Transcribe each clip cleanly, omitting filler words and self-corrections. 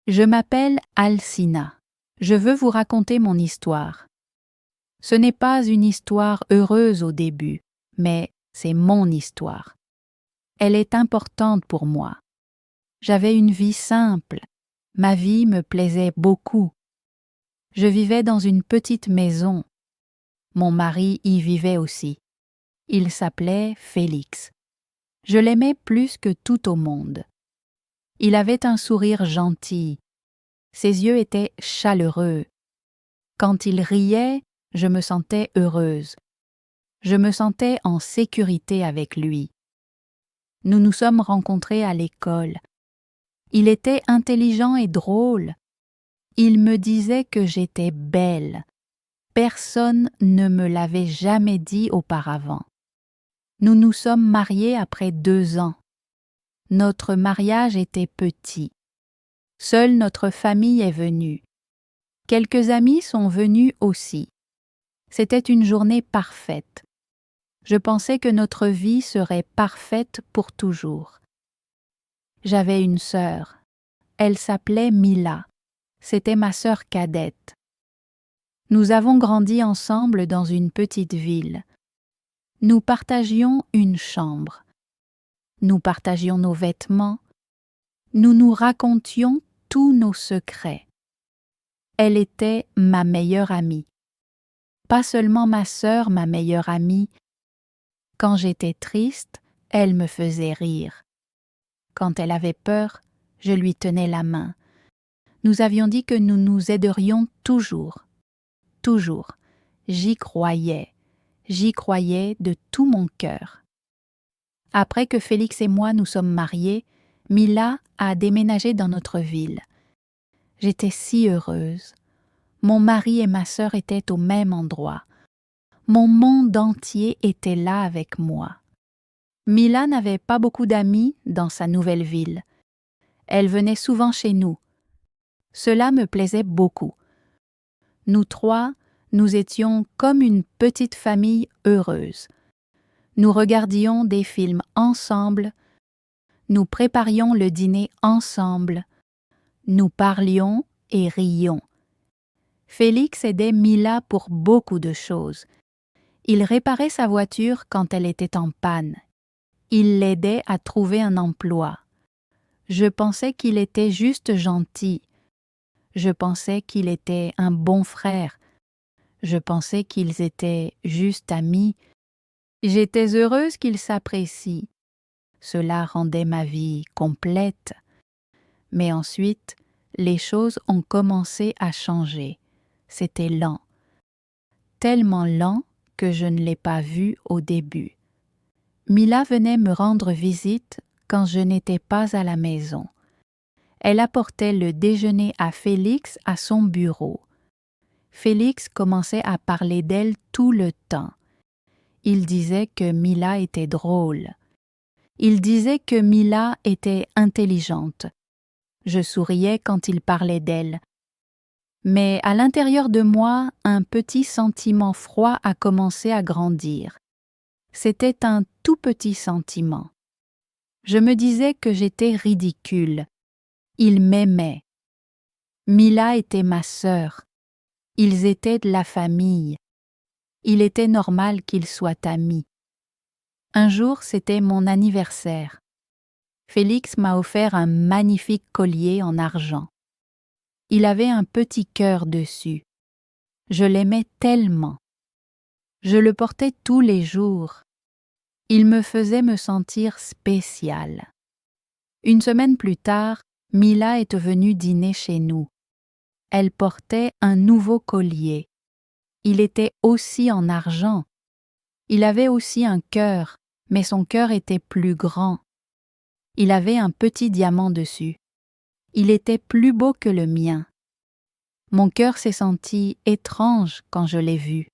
Je m'appelle Alcina. Je veux vous raconter mon histoire. Ce n'est pas une histoire heureuse au début, mais c'est mon histoire. Elle est importante pour moi. J'avais une vie simple. Ma vie me plaisait beaucoup. Je vivais dans une petite maison. Mon mari y vivait aussi. Il s'appelait Félix. Je l'aimais plus que tout au monde. Il avait un sourire gentil. Ses yeux étaient chaleureux. Quand il riait, je me sentais heureuse. Je me sentais en sécurité avec lui. Nous nous sommes rencontrés à l'école. Il était intelligent et drôle. Il me disait que j'étais belle. Personne ne me l'avait jamais dit auparavant. Nous nous sommes mariés après 2 ans. Notre mariage était petit. Seule notre famille est venue. Quelques amis sont venus aussi. C'était une journée parfaite. Je pensais que notre vie serait parfaite pour toujours. J'avais une sœur. Elle s'appelait Mila. C'était ma sœur cadette. Nous avons grandi ensemble dans une petite ville. Nous partagions une chambre. Nous partagions nos vêtements. Nous nous racontions tous nos secrets. Elle était ma meilleure amie. Pas seulement ma sœur, ma meilleure amie. Quand j'étais triste, elle me faisait rire. Quand elle avait peur, je lui tenais la main. Nous avions dit que nous nous aiderions toujours. Toujours. J'y croyais. J'y croyais de tout mon cœur. Après que Félix et moi nous sommes mariés, Mila a déménagé dans notre ville. J'étais si heureuse. Mon mari et ma sœur étaient au même endroit. Mon monde entier était là avec moi. Mila n'avait pas beaucoup d'amis dans sa nouvelle ville. Elle venait souvent chez nous. Cela me plaisait beaucoup. Nous 3, nous étions comme une petite famille heureuse. Nous regardions des films ensemble, nous préparions le dîner ensemble, nous parlions et rions. Félix aidait Mila pour beaucoup de choses. Il réparait sa voiture quand elle était en panne. Il l'aidait à trouver un emploi. Je pensais qu'il était juste gentil. Je pensais qu'il était un bon frère. Je pensais qu'ils étaient juste amis. J'étais heureuse qu'ils s'apprécient. Cela rendait ma vie complète. Mais ensuite, les choses ont commencé à changer. C'était lent. Tellement lent que je ne l'ai pas vu au début. Mila venait me rendre visite quand je n'étais pas à la maison. Elle apportait le déjeuner à Félix à son bureau. Félix commençait à parler d'elle tout le temps. Il disait que Mila était drôle. Il disait que Mila était intelligente. Je souriais quand il parlait d'elle. Mais à l'intérieur de moi, un petit sentiment froid a commencé à grandir. C'était un tout petit sentiment. Je me disais que j'étais ridicule. Il m'aimait. Mila était ma sœur. Ils étaient de la famille. Il était normal qu'ils soient amis. Un jour, c'était mon anniversaire. Félix m'a offert un magnifique collier en argent. Il avait un petit cœur dessus. Je l'aimais tellement. Je le portais tous les jours. Il me faisait me sentir spéciale. Une semaine plus tard, Mila est venue dîner chez nous. Elle portait un nouveau collier. Il était aussi en argent. Il avait aussi un cœur, mais son cœur était plus grand. Il avait un petit diamant dessus. Il était plus beau que le mien. Mon cœur s'est senti étrange quand je l'ai vu.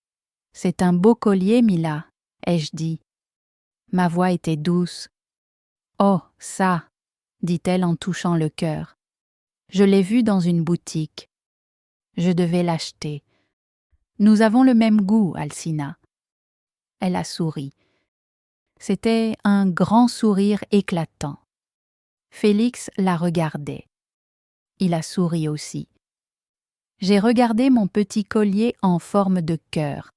« C'est un beau collier, Mila, » ai-je dit. Ma voix était douce. « Oh, ça !» dit-elle en touchant le cœur. Je l'ai vu dans une boutique. Je devais l'acheter. Nous avons le même goût, Alcina. Elle a souri. C'était un grand sourire éclatant. Félix la regardait. Il a souri aussi. J'ai regardé mon petit collier en forme de cœur.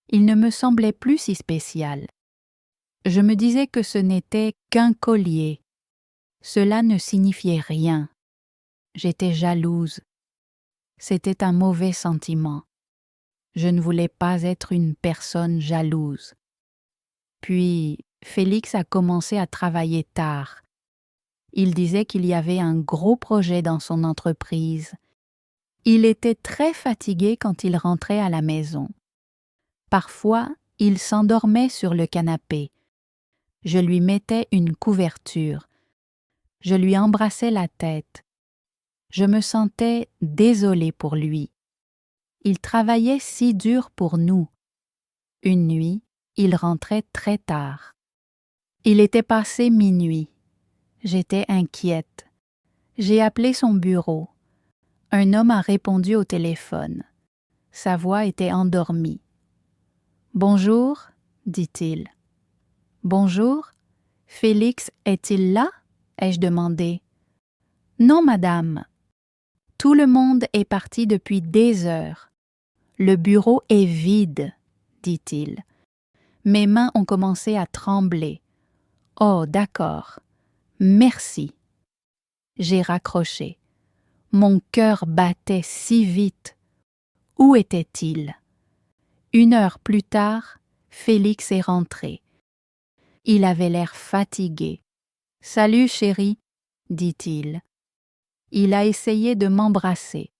Il ne me semblait plus si spécial. Je me disais que ce n'était qu'un collier. Cela ne signifiait rien. J'étais jalouse. C'était un mauvais sentiment. Je ne voulais pas être une personne jalouse. Puis, Félix a commencé à travailler tard. Il disait qu'il y avait un gros projet dans son entreprise. Il était très fatigué quand il rentrait à la maison. Parfois, il s'endormait sur le canapé. Je lui mettais une couverture. Je lui embrassais la tête. Je me sentais désolée pour lui. Il travaillait si dur pour nous. Une nuit, il rentrait très tard. Il était passé minuit. J'étais inquiète. J'ai appelé son bureau. Un homme a répondu au téléphone. Sa voix était endormie. « Bonjour, dit-il. »« Bonjour. Félix est-il là ?» ai-je demandé. « Non, madame. Tout le monde est parti depuis des heures. Le bureau est vide, dit-il. Mes mains ont commencé à trembler. Oh, d'accord. Merci. J'ai raccroché. Mon cœur battait si vite. Où était-il? 1 heure plus tard, Félix est rentré. Il avait l'air fatigué. « Salut, chérie, » dit-il. Il a essayé de m'embrasser.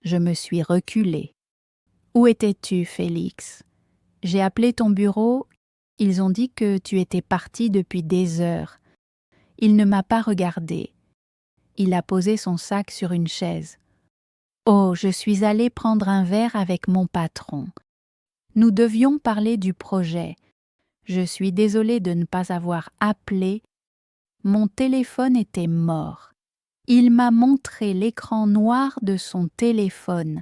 Je me suis reculée. « Où étais-tu, Félix? J'ai appelé ton bureau. Ils ont dit que tu étais parti depuis des heures. Il ne m'a pas regardé. Il a posé son sac sur une chaise. Oh, je suis allée prendre un verre avec mon patron. Nous devions parler du projet. Je suis désolée de ne pas avoir appelé. Mon téléphone était mort. Il m'a montré l'écran noir de son téléphone.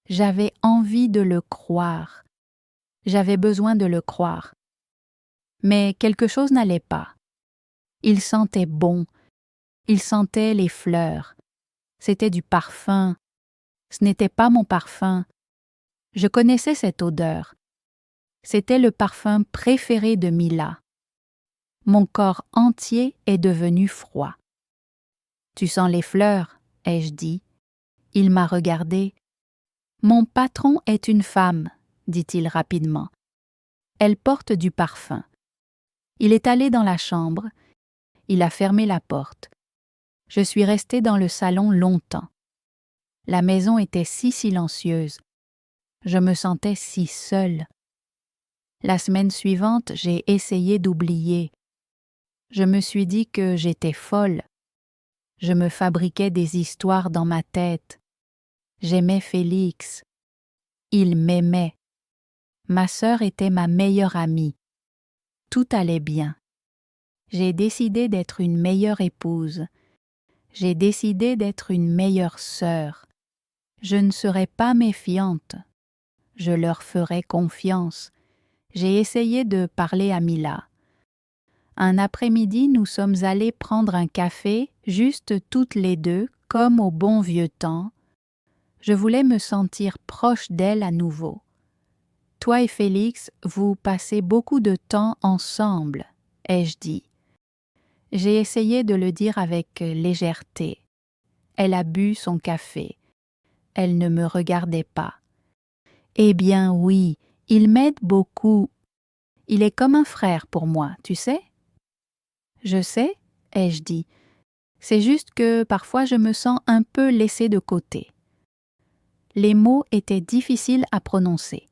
J'avais envie de le croire. J'avais besoin de le croire. Mais quelque chose n'allait pas. Il sentait bon. Il sentait les fleurs. C'était du parfum. Ce n'était pas mon parfum. Je connaissais cette odeur. C'était le parfum préféré de Mila. Mon corps entier est devenu froid. « Tu sens les fleurs ?» ai-je dit. Il m'a regardé. « Mon patron est une femme, » dit-il rapidement. Elle porte du parfum. Il est allé dans la chambre. Il a fermé la porte. Je suis restée dans le salon longtemps. La maison était si silencieuse. Je me sentais si seule. La semaine suivante, j'ai essayé d'oublier. Je me suis dit que j'étais folle. Je me fabriquais des histoires dans ma tête. J'aimais Félix. Il m'aimait. Ma sœur était ma meilleure amie. Tout allait bien. J'ai décidé d'être une meilleure épouse. J'ai décidé d'être une meilleure sœur. Je ne serai pas méfiante. Je leur ferai confiance. J'ai essayé de parler à Mila. Un après-midi, nous sommes allés prendre un café, juste toutes les deux, comme au bon vieux temps. Je voulais me sentir proche d'elle à nouveau. Toi et Félix, vous passez beaucoup de temps ensemble, ai-je dit. J'ai essayé de le dire avec légèreté. Elle a bu son café. Elle ne me regardait pas. Eh bien oui, il m'aide beaucoup. Il est comme un frère pour moi, tu sais? Je sais, ai-je dit. C'est juste que parfois je me sens un peu laissée de côté. Les mots étaient difficiles à prononcer.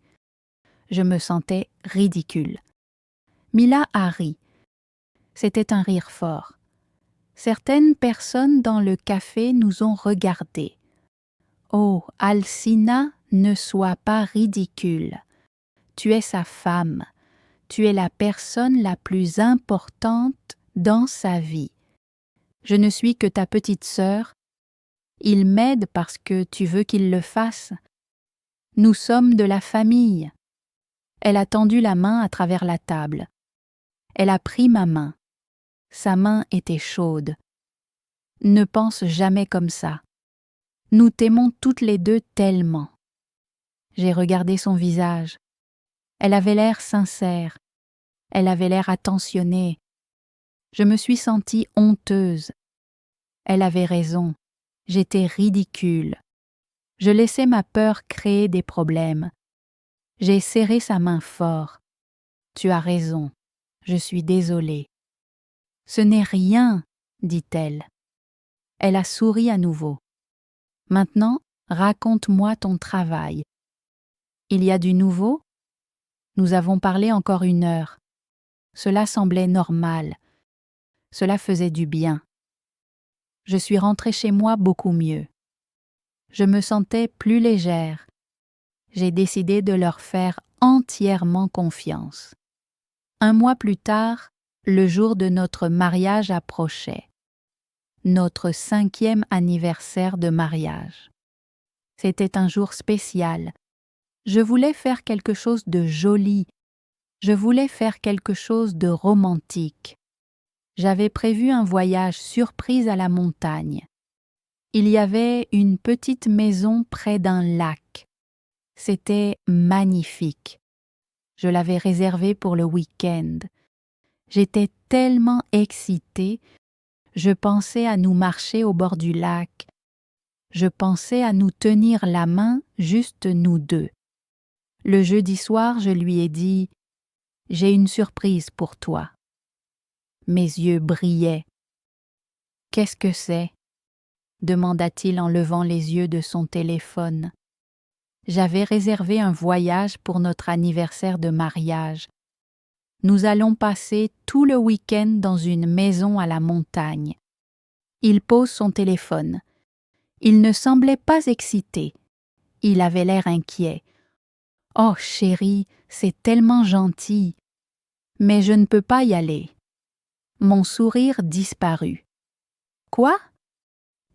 Je me sentais ridicule. Mila a ri. C'était un rire fort. Certaines personnes dans le café nous ont regardés. Oh, Alcina, ne sois pas ridicule. Tu es sa femme. Tu es la personne la plus importante dans sa vie. Je ne suis que ta petite sœur. Il m'aide parce que tu veux qu'il le fasse. Nous sommes de la famille. Elle a tendu la main à travers la table. Elle a pris ma main. Sa main était chaude. ne pense jamais comme ça. Nous t'aimons toutes les deux tellement. » J'ai regardé son visage. Elle avait l'air sincère. Elle avait l'air attentionnée. Je me suis sentie honteuse. Elle avait raison. J'étais ridicule. Je laissais ma peur créer des problèmes. J'ai serré sa main fort. « Tu as raison. Je suis désolée. »« Ce n'est rien, » dit-elle. Elle a souri à nouveau. « Maintenant, raconte-moi ton travail. Il y a du nouveau ? » Nous avons parlé encore 1 heure. Cela semblait normal. Cela faisait du bien. Je suis rentrée chez moi beaucoup mieux. Je me sentais plus légère. J'ai décidé de leur faire entièrement confiance. 1 mois plus tard, le jour de notre mariage approchait. Notre 5e anniversaire de mariage. C'était un jour spécial. Je voulais faire quelque chose de joli. Je voulais faire quelque chose de romantique. J'avais prévu un voyage surprise à la montagne. Il y avait une petite maison près d'un lac. C'était magnifique. Je l'avais réservée pour le week-end. J'étais tellement excitée. Je pensais à nous marcher au bord du lac. Je pensais à nous tenir la main, juste nous deux. Le jeudi soir, je lui ai dit « J'ai une surprise pour toi. » Mes yeux brillaient. « Qu'est-ce que c'est ?» demanda-t-il en levant les yeux de son téléphone. J'avais réservé un voyage pour notre anniversaire de mariage. Nous allons passer tout le week-end dans une maison à la montagne. Il pose son téléphone. Il ne semblait pas excité. Il avait l'air inquiet. « Oh, chérie, c'est tellement gentil. Mais je ne peux pas y aller. » Mon sourire disparut. « Quoi?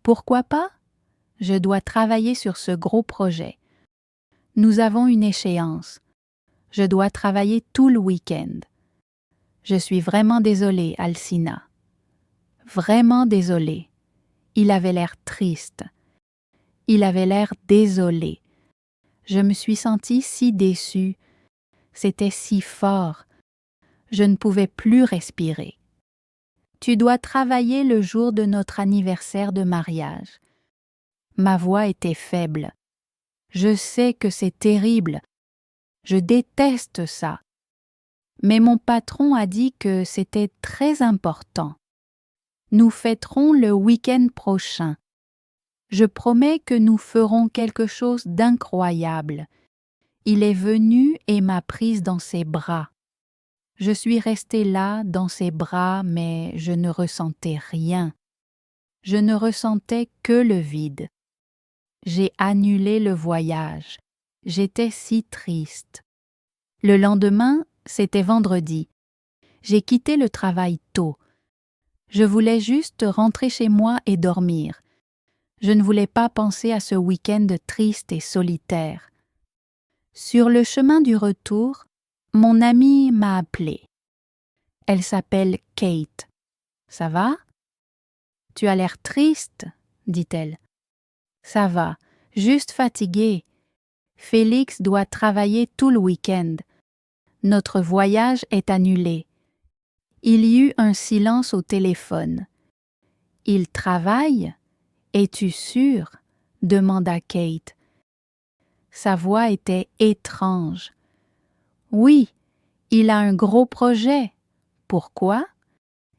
Pourquoi pas? Je dois travailler sur ce gros projet. Nous avons une échéance. Je dois travailler tout le week-end. Je suis vraiment désolée, Alcina. Vraiment désolée. » Il avait l'air triste. Il avait l'air désolé. Je me suis sentie si déçue. C'était si fort. Je ne pouvais plus respirer. « Tu dois travailler le jour de notre anniversaire de mariage. » Ma voix était faible. Je sais que c'est terrible. Je déteste ça. Mais mon patron a dit que c'était très important. Nous fêterons le week-end prochain. Je promets que nous ferons quelque chose d'incroyable. Il est venu et m'a prise dans ses bras. Je suis restée là, dans ses bras, mais je ne ressentais rien. Je ne ressentais que le vide. J'ai annulé le voyage. J'étais si triste. Le lendemain, c'était vendredi. J'ai quitté le travail tôt. Je voulais juste rentrer chez moi et dormir. Je ne voulais pas penser à ce week-end triste et solitaire. Sur le chemin du retour, mon amie m'a appelée. Elle s'appelle Kate. « Ça va? »« Tu as l'air triste, » dit-elle. « Ça va, juste fatiguée. Félix doit travailler tout le week-end. Notre voyage est annulé. » Il y eut un silence au téléphone. « Il travaille? Es-tu sûre? » demanda Kate. Sa voix était étrange. « Oui, il a un gros projet. » « Pourquoi? »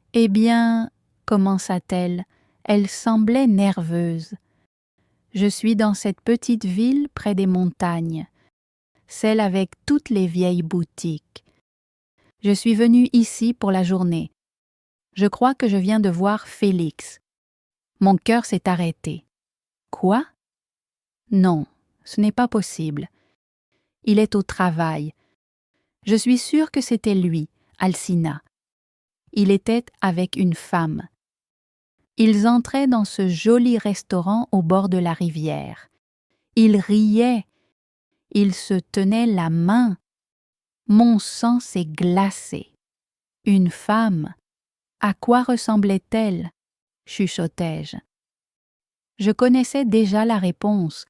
« Eh bien, » commença-t-elle, elle semblait nerveuse. « Je suis dans cette petite ville près des montagnes, celle avec toutes les vieilles boutiques. Je suis venue ici pour la journée. Je crois que je viens de voir Félix. » Mon cœur s'est arrêté. « Quoi? » « Non, ce n'est pas possible. Il est au travail. Je suis sûre que c'était lui, Alcina. Il était avec une femme. Ils entraient dans ce joli restaurant au bord de la rivière. Ils riaient. Ils se tenaient la main. Mon sang s'est glacé. Une femme. À quoi ressemblait-elle? chuchotai-je. Je connaissais déjà la réponse.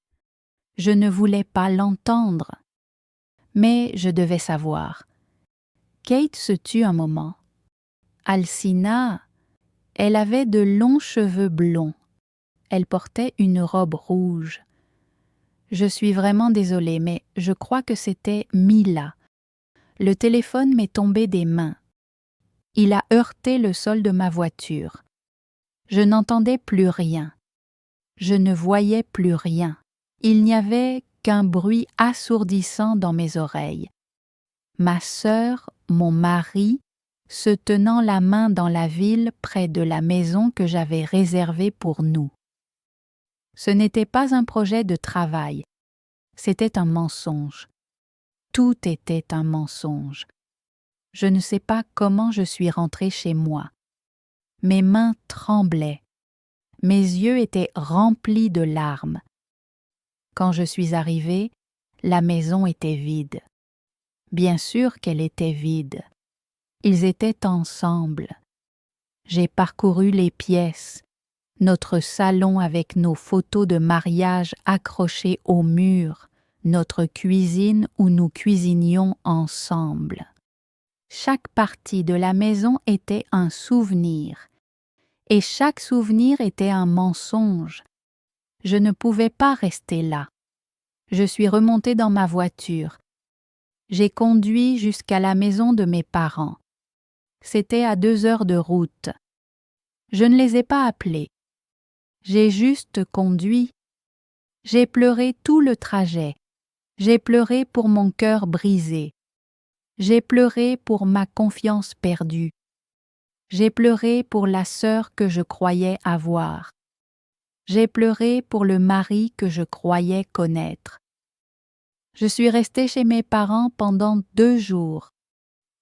Je ne voulais pas l'entendre. Mais je devais savoir. Kate se tut un moment. Alcina, elle avait de longs cheveux blonds. Elle portait une robe rouge. Je suis vraiment désolée, mais je crois que c'était Mila. Le téléphone m'est tombé des mains. Il a heurté le sol de ma voiture. Je n'entendais plus rien. Je ne voyais plus rien. Il n'y avait qu'un bruit assourdissant dans mes oreilles. Ma sœur, mon mari, se tenant la main dans la ville près de la maison que j'avais réservée pour nous. Ce n'était pas un projet de travail, c'était un mensonge. Tout était un mensonge. Je ne sais pas comment je suis rentrée chez moi. Mes mains tremblaient. Mes yeux étaient remplis de larmes. Quand je suis arrivée, la maison était vide. Bien sûr qu'elle était vide. Ils étaient ensemble. J'ai parcouru les pièces, notre salon avec nos photos de mariage accrochées au mur, notre cuisine où nous cuisinions ensemble. Chaque partie de la maison était un souvenir, et chaque souvenir était un mensonge. Je ne pouvais pas rester là. Je suis remontée dans ma voiture. J'ai conduit jusqu'à la maison de mes parents. C'était à 2 heures de route. Je ne les ai pas appelés. J'ai juste conduit. J'ai pleuré tout le trajet. J'ai pleuré pour mon cœur brisé. J'ai pleuré pour ma confiance perdue. J'ai pleuré pour la sœur que je croyais avoir. J'ai pleuré pour le mari que je croyais connaître. Je suis restée chez mes parents pendant 2 jours.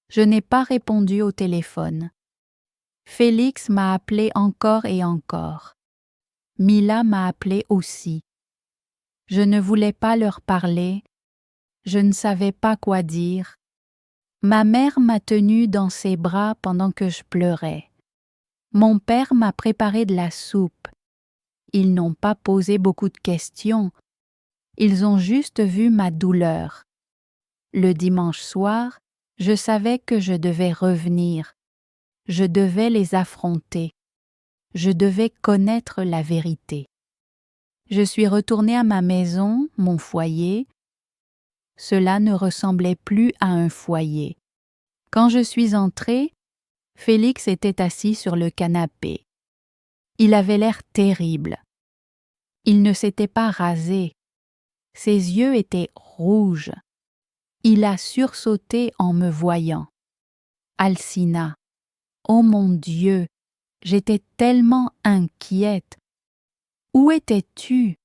Je n'ai pas répondu au téléphone. Félix m'a appelé encore et encore. Mila m'a appelé aussi. Je ne voulais pas leur parler. Je ne savais pas quoi dire. Ma mère m'a tenue dans ses bras pendant que je pleurais. Mon père m'a préparé de la soupe. Ils n'ont pas posé beaucoup de questions. Ils ont juste vu ma douleur. Le dimanche soir, je savais que je devais revenir. Je devais les affronter. Je devais connaître la vérité. Je suis retournée à ma maison, mon foyer. Cela ne ressemblait plus à un foyer. Quand je suis entrée, Félix était assis sur le canapé. Il avait l'air terrible. Il ne s'était pas rasé. Ses yeux étaient rouges. Il a sursauté en me voyant. Alcina, oh mon Dieu, j'étais tellement inquiète. Où étais-tu?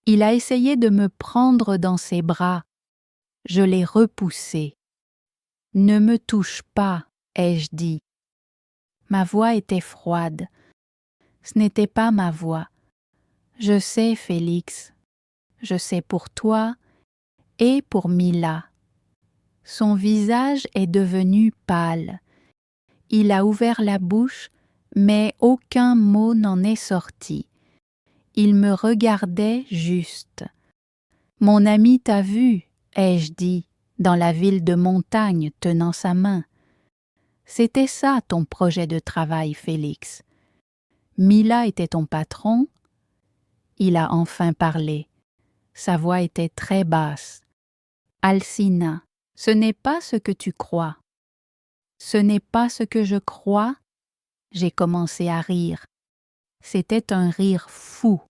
Il a essayé de me prendre dans ses bras. Je l'ai repoussé. Ne me touche pas, ai-je dit. Ma voix était froide. Ce n'était pas ma voix. Je sais, Félix. Je sais pour toi et pour Mila. Son visage est devenu pâle. Il a ouvert la bouche, mais aucun mot n'en est sorti. Il me regardait juste. Mon ami t'a vu, ai-je dit, dans la ville de montagne tenant sa main. C'était ça ton projet de travail, Félix. Mila était ton patron. Il a enfin parlé. Sa voix était très basse. Alcina, ce n'est pas ce que tu crois. Ce n'est pas ce que je crois. J'ai commencé à rire. C'était un rire fou.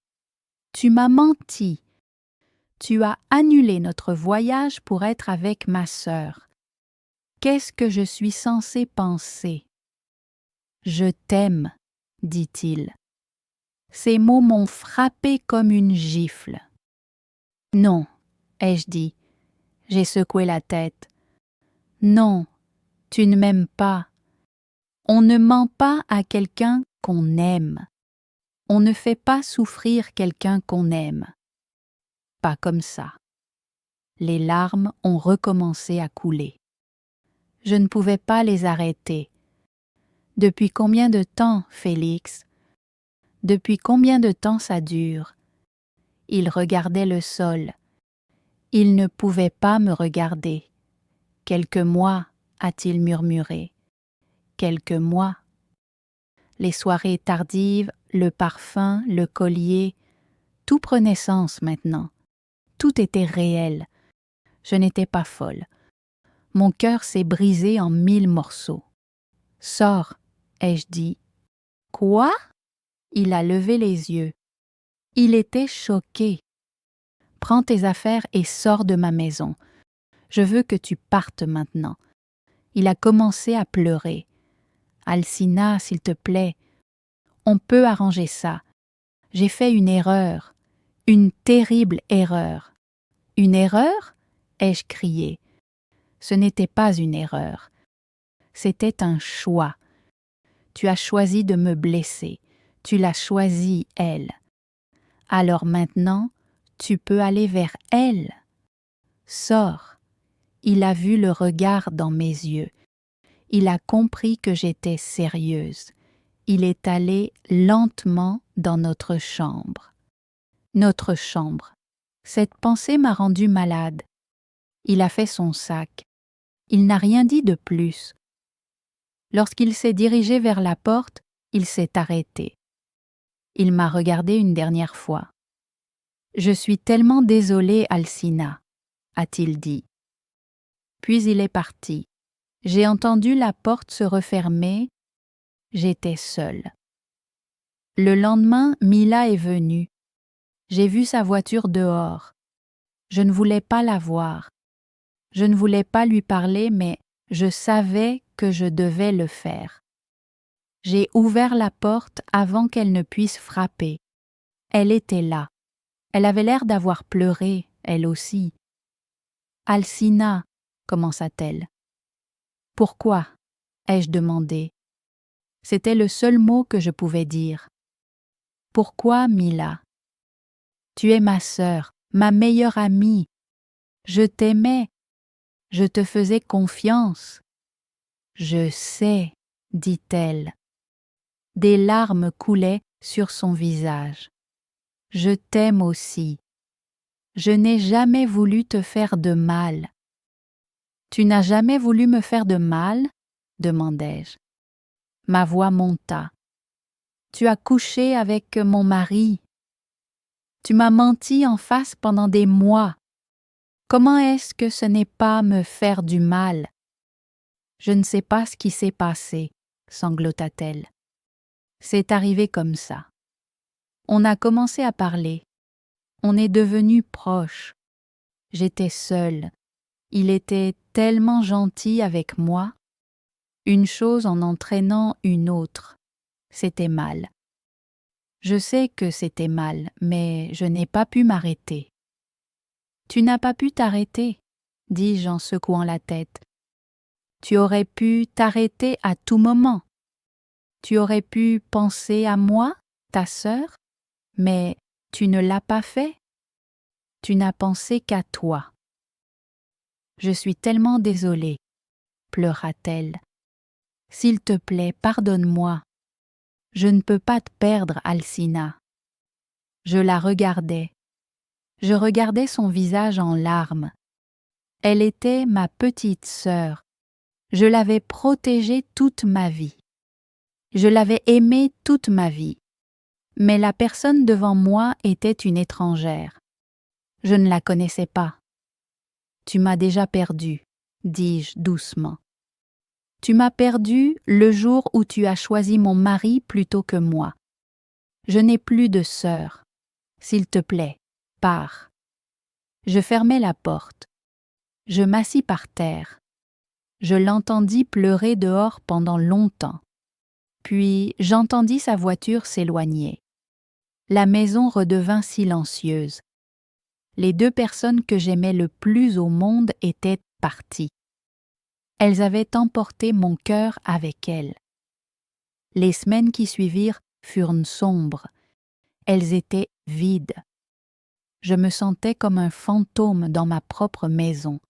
Tu m'as menti. Tu as annulé notre voyage pour être avec ma sœur. Qu'est-ce que je suis censée penser? Je t'aime, dit-il. Ces mots m'ont frappé comme une gifle. Non, ai-je dit. J'ai secoué la tête. Non, tu ne m'aimes pas. On ne ment pas à quelqu'un qu'on aime. On ne fait pas souffrir quelqu'un qu'on aime. Pas comme ça. Les larmes ont recommencé à couler. Je ne pouvais pas les arrêter. Depuis combien de temps, Félix? Depuis combien de temps ça dure? Il regardait le sol. Il ne pouvait pas me regarder. Quelques mois, a-t-il murmuré. Quelques mois. Les soirées tardives, le parfum, le collier, tout prenait sens maintenant. Tout était réel. Je n'étais pas folle. Mon cœur s'est brisé en 1000 morceaux. Sors, ai-je dit. Quoi? Il a levé les yeux. Il était choqué. Prends tes affaires et sors de ma maison. Je veux que tu partes maintenant. Il a commencé à pleurer. Alcina, s'il te plaît, on peut arranger ça. J'ai fait une erreur, une terrible erreur. Une erreur? Ai-je crié. Ce n'était pas une erreur. C'était un choix. Tu as choisi de me blesser. Tu l'as choisi, elle. Alors maintenant, tu peux aller vers elle. Sors. Il a vu le regard dans mes yeux. Il a compris que j'étais sérieuse. Il est allé lentement dans notre chambre. Notre chambre. Cette pensée m'a rendue malade. Il a fait son sac. Il n'a rien dit de plus. Lorsqu'il s'est dirigé vers la porte, il s'est arrêté. Il m'a regardé une dernière fois. « Je suis tellement désolé, Alcina, » a-t-il dit. Puis il est parti. J'ai entendu la porte se refermer. J'étais seule. Le lendemain, Mila est venue. J'ai vu sa voiture dehors. Je ne voulais pas la voir. Je ne voulais pas lui parler, mais je savais que je devais le faire. J'ai ouvert la porte avant qu'elle ne puisse frapper. Elle était là. Elle avait l'air d'avoir pleuré, elle aussi. « Alcina » commença-t-elle. « Pourquoi » ai-je demandé. C'était le seul mot que je pouvais dire. « Pourquoi, Mila » ? Tu es ma sœur, ma meilleure amie. Je t'aimais. Je te faisais confiance. Je sais, dit-elle. Des larmes coulaient sur son visage. Je t'aime aussi. Je n'ai jamais voulu te faire de mal. Tu n'as jamais voulu me faire de mal? Demandai-je. Ma voix monta. Tu as couché avec mon mari. Tu m'as menti en face pendant des mois. Comment est-ce que ce n'est pas me faire du mal? Je ne sais pas ce qui s'est passé, sanglota-t-elle. C'est arrivé comme ça. On a commencé à parler. On est devenus proches. J'étais seule. Il était tellement gentil avec moi. Une chose en entraînant une autre. C'était mal. Je sais que c'était mal, mais je n'ai pas pu m'arrêter. Tu n'as pas pu t'arrêter, dis-je en secouant la tête. Tu aurais pu t'arrêter à tout moment. Tu aurais pu penser à moi, ta sœur, mais tu ne l'as pas fait. Tu n'as pensé qu'à toi. Je suis tellement désolée, pleura-t-elle. S'il te plaît, pardonne-moi. Je ne peux pas te perdre, Alcina. Je la regardais. Je regardais son visage en larmes. Elle était ma petite sœur. Je l'avais protégée toute ma vie. Je l'avais aimée toute ma vie. Mais la personne devant moi était une étrangère. Je ne la connaissais pas. Tu m'as déjà perdue, dis-je doucement. Tu m'as perdue le jour où tu as choisi mon mari plutôt que moi. Je n'ai plus de sœur. S'il te plaît, pars. Je fermai la porte. Je m'assis par terre. Je l'entendis pleurer dehors pendant longtemps. Puis j'entendis sa voiture s'éloigner. La maison redevint silencieuse. Les deux personnes que j'aimais le plus au monde étaient parties. Elles avaient emporté mon cœur avec elles. Les semaines qui suivirent furent sombres. Elles étaient vides. Je me sentais comme un fantôme dans ma propre maison.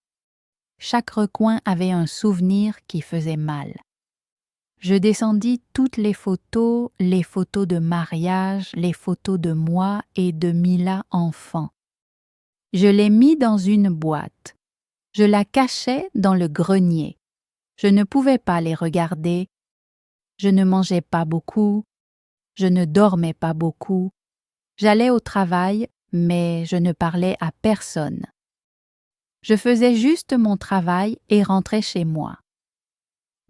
Chaque recoin avait un souvenir qui faisait mal. Je descendis toutes les photos de mariage, les photos de moi et de Mila enfant. Je les mis dans une boîte. Je la cachais dans le grenier. Je ne pouvais pas les regarder. Je ne mangeais pas beaucoup. Je ne dormais pas beaucoup. J'allais au travail, mais je ne parlais à personne. Je faisais juste mon travail et rentrais chez moi.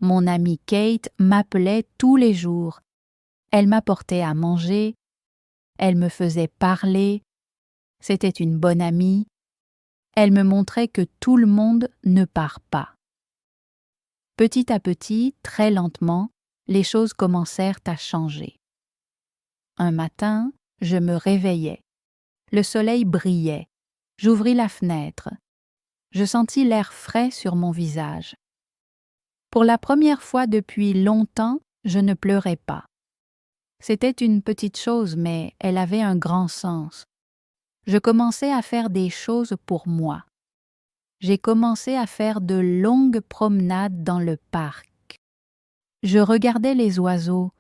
Mon amie Kate m'appelait tous les jours. Elle m'apportait à manger. Elle me faisait parler. C'était une bonne amie. Elle me montrait que tout le monde ne part pas. Petit à petit, très lentement, les choses commencèrent à changer. Un matin, je me réveillai. Le soleil brillait. J'ouvris la fenêtre. Je sentis l'air frais sur mon visage. Pour la première fois depuis longtemps, je ne pleurais pas. C'était une petite chose, mais elle avait un grand sens. Je commençais à faire des choses pour moi. J'ai commencé à faire de longues promenades dans le parc. Je regardais les oiseaux.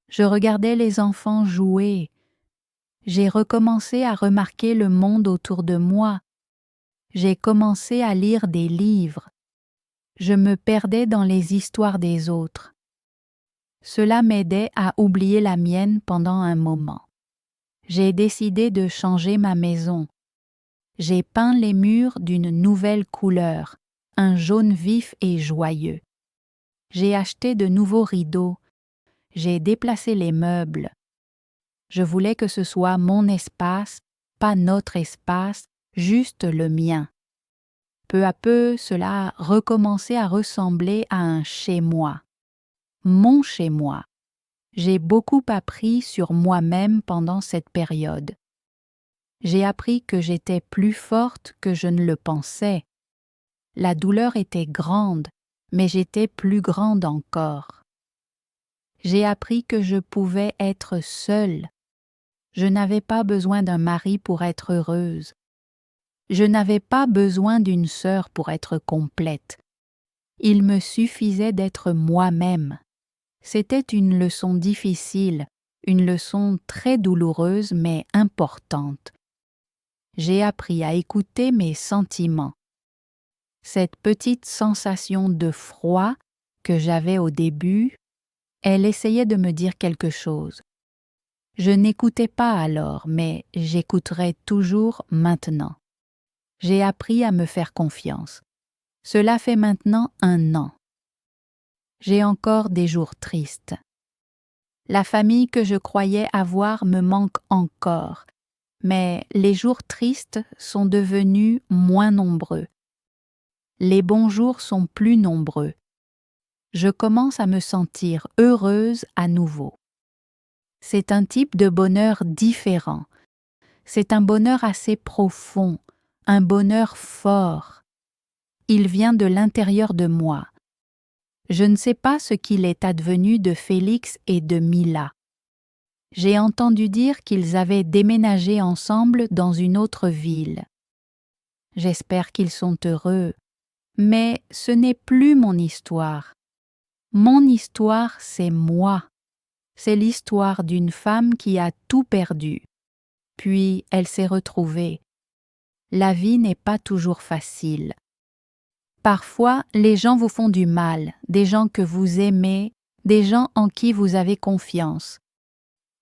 Je regardais les enfants jouer. J'ai recommencé à remarquer le monde autour de moi. J'ai commencé à lire des livres. Je me perdais dans les histoires des autres. Cela m'aidait à oublier la mienne pendant un moment. J'ai décidé de changer ma maison. J'ai peint les murs d'une nouvelle couleur, un jaune vif et joyeux. J'ai acheté de nouveaux rideaux. J'ai déplacé les meubles. Je voulais que ce soit mon espace, pas notre espace, juste le mien. Peu à peu, cela a recommencé à ressembler à un chez-moi. Mon chez-moi. J'ai beaucoup appris sur moi-même pendant cette période. J'ai appris que j'étais plus forte que je ne le pensais. La douleur était grande, mais j'étais plus grande encore. J'ai appris que je pouvais être seule. Je n'avais pas besoin d'un mari pour être heureuse. Je n'avais pas besoin d'une sœur pour être complète. Il me suffisait d'être moi-même. C'était une leçon difficile, une leçon très douloureuse mais importante. J'ai appris à écouter mes sentiments. Cette petite sensation de froid que j'avais au début, elle essayait de me dire quelque chose. Je n'écoutais pas alors, mais j'écouterai toujours maintenant. J'ai appris à me faire confiance. Cela fait maintenant 1 an. J'ai encore des jours tristes. La famille que je croyais avoir me manque encore, mais les jours tristes sont devenus moins nombreux. Les bons jours sont plus nombreux. Je commence à me sentir heureuse à nouveau. C'est un type de bonheur différent. C'est un bonheur assez profond, un bonheur fort. Il vient de l'intérieur de moi. Je ne sais pas ce qu'il est advenu de Félix et de Mila. J'ai entendu dire qu'ils avaient déménagé ensemble dans une autre ville. J'espère qu'ils sont heureux, mais ce n'est plus mon histoire. Mon histoire, c'est moi. C'est l'histoire d'une femme qui a tout perdu. Puis elle s'est retrouvée. La vie n'est pas toujours facile. Parfois, les gens vous font du mal, des gens que vous aimez, des gens en qui vous avez confiance.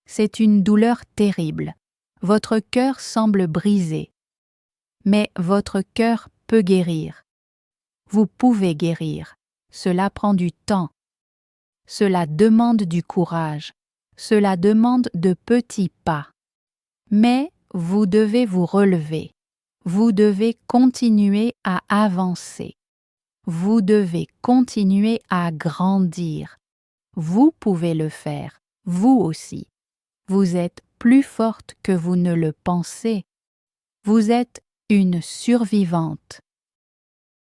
C'est une douleur terrible. Votre cœur semble brisé. Mais votre cœur peut guérir. Vous pouvez guérir. Cela prend du temps. Cela demande du courage. Cela demande de petits pas. Mais vous devez vous relever. Vous devez continuer à avancer. Vous devez continuer à grandir. Vous pouvez le faire, vous aussi. Vous êtes plus forte que vous ne le pensez. Vous êtes une survivante.